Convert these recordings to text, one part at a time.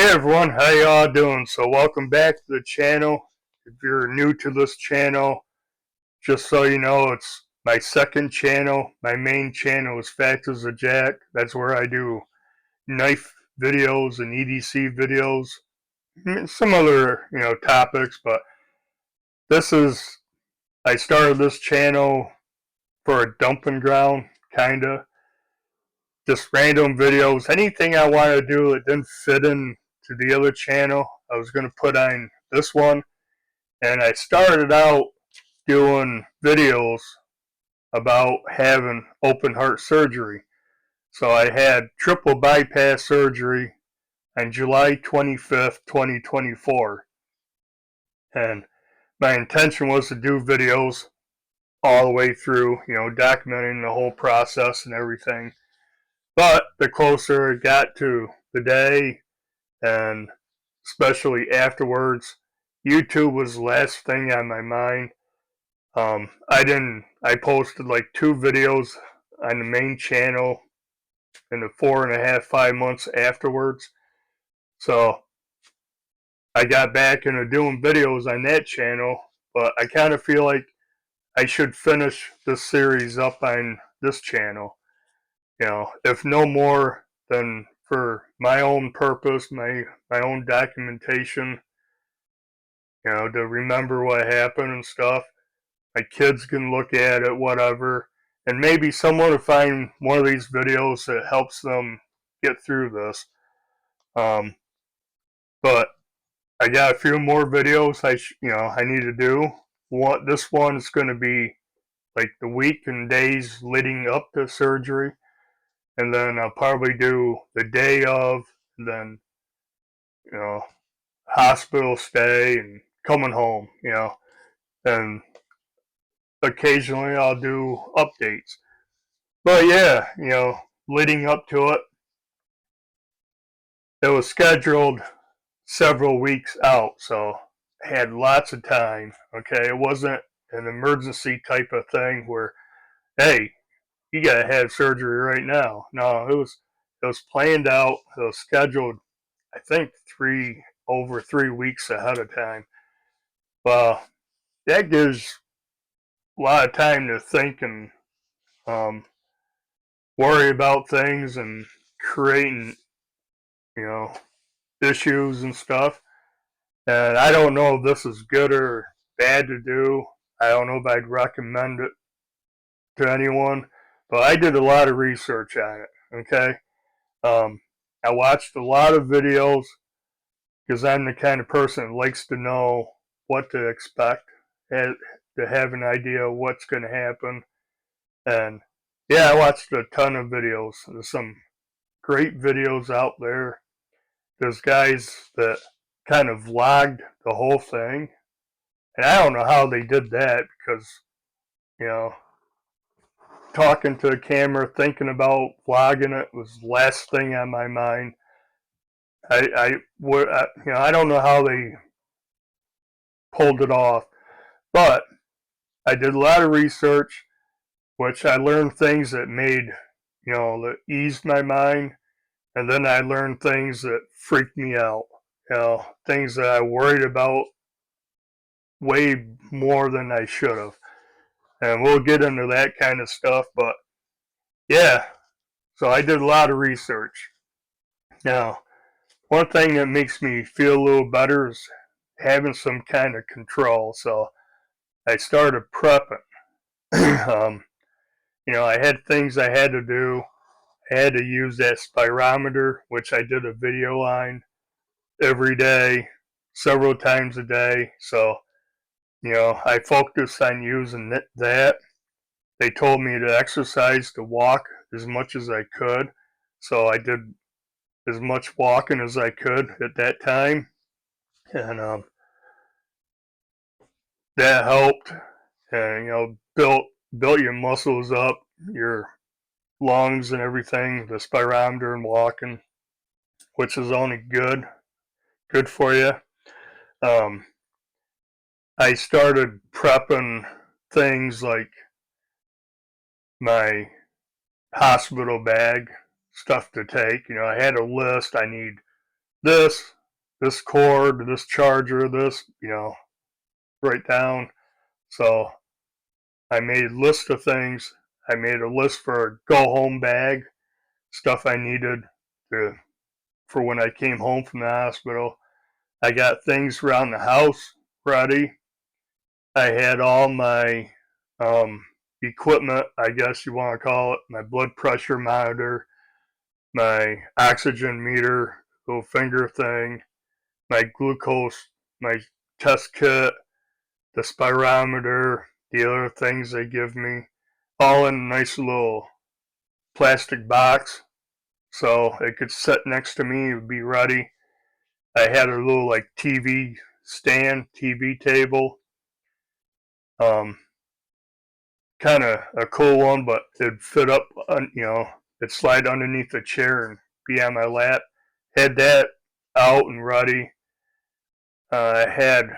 Hey everyone, how y'all doing? So welcome back to the channel. If you're new to this channel, just so you know, it's my second channel. My main channel is Fat as a Jack. That's where I do knife videos and EDC videos, some other topics. But I started this channel for a dumping ground, kinda. Just random videos, anything I want to do that didn't fit in to the other channel, I was going to put on this one. And I started out doing videos about having open heart surgery. So I had triple bypass surgery on July 25th, 2024. And my intention was to do videos all the way through, documenting the whole process and everything. But the closer it got to the day, and especially afterwards, YouTube was the last thing on my mind. I posted like 2 videos on the main channel in the 4.5, 5 months afterwards. So I got back into doing videos on that channel, but I kind of feel like I should finish this series up on this channel. If no more than for my own purpose, my own documentation, to remember what happened and stuff. My kids can look at it, whatever, and maybe someone will find one of these videos that helps them get through this. But I got a few more videos I need to do. This one is going to be like the week and days leading up to surgery, and then I'll probably do the day of, and then you know hospital stay and coming home. And occasionally I'll do updates. But yeah, leading up to it, it was scheduled several weeks out, so I had lots of time. Okay, it wasn't an emergency type of thing where, hey, you gotta have surgery right now. No, it was planned out. It was scheduled, I think, over 3 weeks ahead of time. Well, that gives a lot of time to think and um, worry about things and creating, you know, issues and stuff. And I don't know if this is good or bad to do. I don't know if I'd recommend it to anyone, but I did a lot of research on it. Okay, I watched a lot of videos because I'm the kind of person that likes to know what to expect and to have an idea of what's going to happen. And yeah, I watched a ton of videos. There's some great videos out there. There's guys that kind of vlogged the whole thing. And I don't know how they did that because, you know, talking to a camera, thinking about vlogging it was the last thing on my mind. I don't know how they pulled it off, but I did a lot of research, which I learned things that that eased my mind, and then I learned things that freaked me out. Things that I worried about way more than I should have. And we'll get into that kind of stuff, but yeah, so I did a lot of research. Now, one thing that makes me feel a little better is having some kind of control. So I started prepping. um, I had things I had to do. I had to use that spirometer, which I did a video on every day, several times a day. So, I focused on using that. They told me to exercise, to walk as much as I could. So I did as much walking as I could at that time. And that helped. And, built your muscles up, your lungs and everything, the spirometer and walking, which is only good for you. I started prepping things like my hospital bag, stuff to take. I had a list. I need this, this cord, this charger, this, right down. So I made a list of things. I made a list for a go home bag, stuff I needed to, for when I came home from the hospital. I got things around the house ready. I had all my equipment, I guess you want to call it, my blood pressure monitor, my oxygen meter, little finger thing, my glucose, my test kit, the spirometer, the other things they give me, all in a nice little plastic box so it could sit next to me and be ready. I had a little like TV stand, TV table, um, kind of a cool one, but it'd fit up, it'd slide underneath the chair and be on my lap. Had that out and ready. I had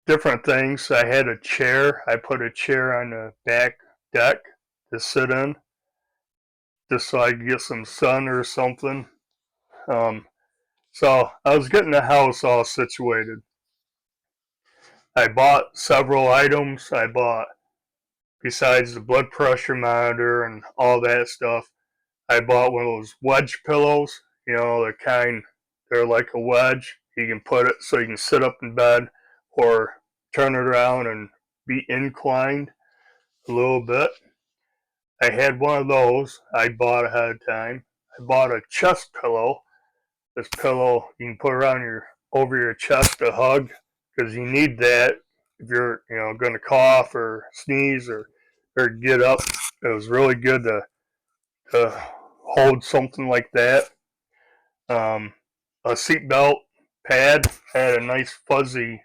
different things. I had a chair. I put a chair on the back deck to sit in, just so I could get some sun or something. So I was getting the house all situated. I bought several items. I bought, besides the blood pressure monitor and all that stuff, I bought one of those wedge pillows, the kind, they're like a wedge. You can put it so you can sit up in bed or turn it around and be inclined a little bit. I had one of those I bought ahead of time. I bought a chest pillow. This pillow you can put around over your chest to hug because you need that if you're going to cough or sneeze or get up. It was really good to hold something like that. A seatbelt pad. I had a nice fuzzy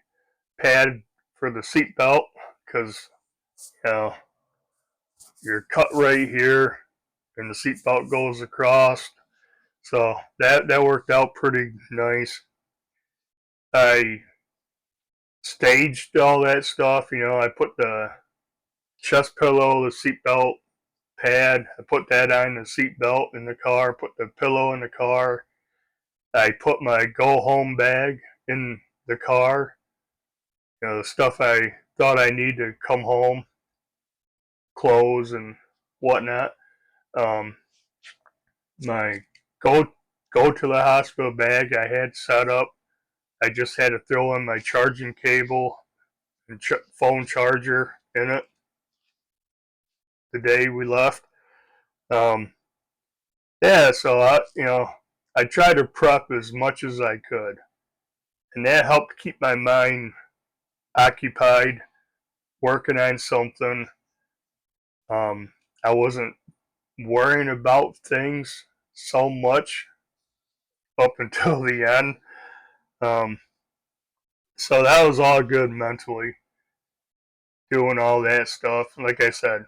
pad for the seatbelt because you know you're cut right here and the seatbelt goes across. So that worked out pretty nice. I staged all that stuff. I put the chest pillow, the seatbelt pad. I put that on the seatbelt in the car. Put the pillow in the car. I put my go home bag in the car. The stuff I thought I need to come home, clothes and whatnot. Um, my go to the hospital bag I had set up. I just had to throw in my charging cable and phone charger in it the day we left. Um, yeah, so I tried to prep as much as I could, and that helped keep my mind occupied, working on something. I wasn't worrying about things so much up until the end. Um, so that was all good mentally, doing all that stuff. Like I said,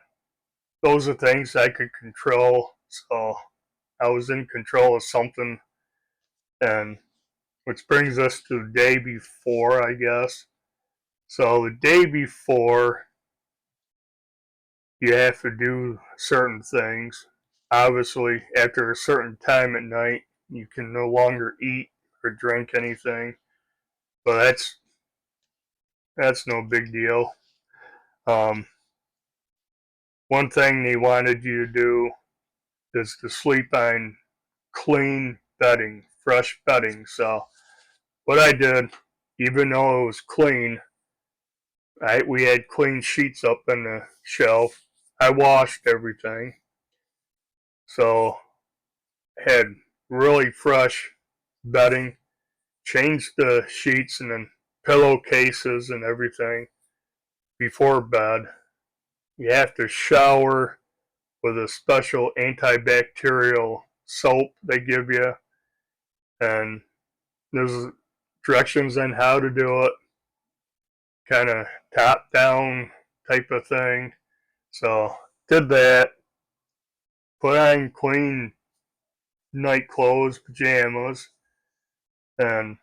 those are things I could control. So I was in control of something, and which brings us to the day before, I guess. So the day before, you have to do certain things. Obviously, after a certain time at night, you can no longer eat or drink anything. But that's no big deal. Um, one thing they wanted you to do is to sleep on clean bedding, fresh bedding. So what I did, even though it was clean, we had clean sheets up on the shelf. I washed everything, so had really fresh bedding. Changed the sheets and then pillowcases and everything before bed. You have to shower with a special antibacterial soap they give you, and there's directions on how to do it, kind of top down type of thing. So did that, put on clean night clothes, pajamas, and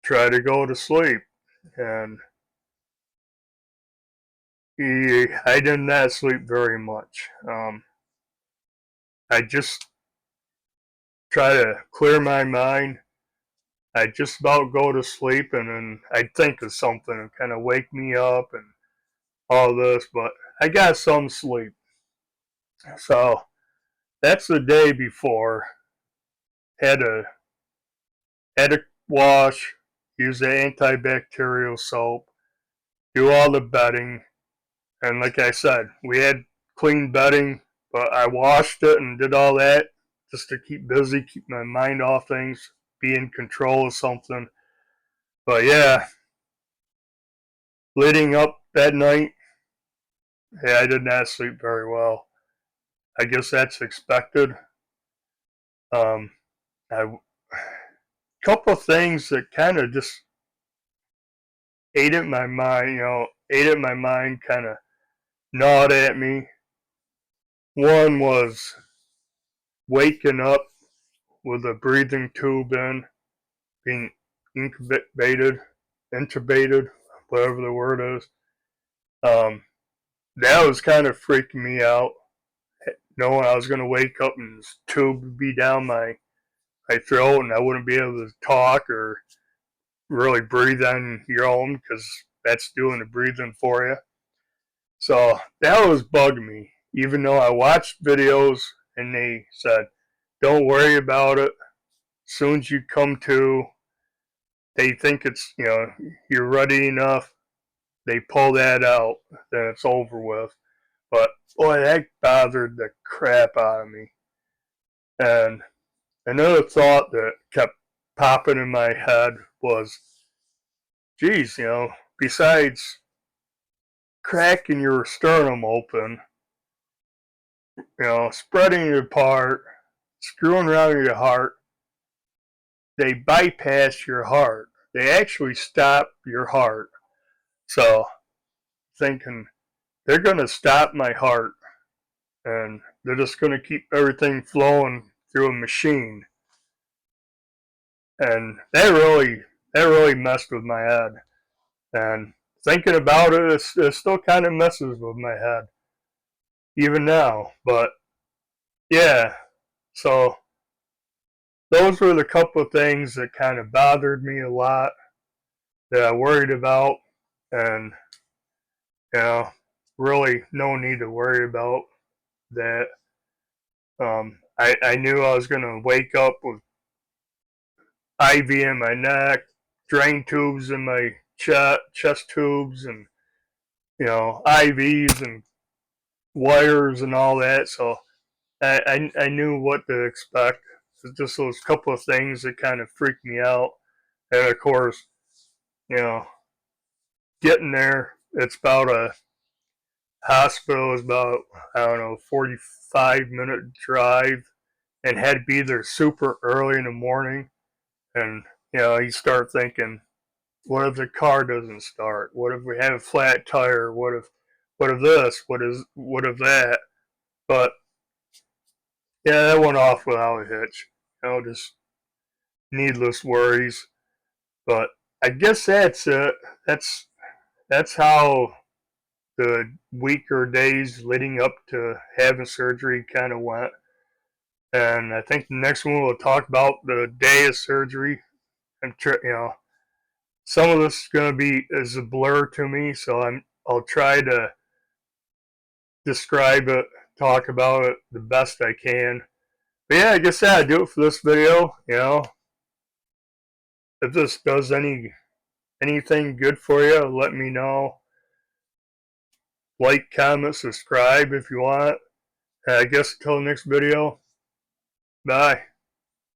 try to go to sleep. And I did not sleep very much. I just try to clear my mind. I'd just about go to sleep, and then I'd think of something and kind of wake me up and all this, but I got some sleep. So that's the day before. Had to wash, use the antibacterial soap, do all the bedding, and like I said, we had clean bedding, but I washed it and did all that just to keep busy, keep my mind off things, be in control of something. But yeah, leading up that night, yeah, I did not sleep very well. I guess that's expected. Um, I couple of things that kind of just ate at my mind, kind of gnawed at me. One was waking up with a breathing tube in, being intubated, whatever the word is. That was kind of freaking me out, knowing I was going to wake up and this tube would be down my throat and I wouldn't be able to talk or really breathe on your own because that's doing the breathing for you. So that was bugging me, even though I watched videos and they said, don't worry about it. As soon as you come to, they think it's, you're ready enough. They pull that out, then it's over with. But boy, that bothered the crap out of me. And another thought that kept popping in my head was, geez, besides cracking your sternum open, spreading it apart, screwing around your heart, they bypass your heart. They actually stop your heart. So, thinking, they're going to stop my heart and they're just going to keep everything flowing through a machine. And that really messed with my head. And thinking about it, it still kind of messes with my head, even now. But yeah, so those were the couple of things that kind of bothered me a lot, that I worried about, and really no need to worry about that. I knew I was going to wake up with IV in my neck, drain tubes in my chest tubes, and IVs and wires and all that. So I knew what to expect. It's just those couple of things that kind of freaked me out. And of course, you know, getting there, it's about a hospital is about, I don't know, 45-minute drive, and had to be there super early in the morning. And you start thinking, what if the car doesn't start? What if we have a flat tire? What if this? What if that? But yeah, that went off without a hitch. Just needless worries. But I guess that's it. That's how the week or days leading up to having surgery kind of went. And I think the next one we'll talk about the day of surgery. And some of this is going to be is a blur to me, so I'll try to describe it, talk about it the best I can. But yeah, I guess that'll do it for this video. If this does anything good for you, let me know. Like, comment, subscribe if you want. I guess until the next video, bye.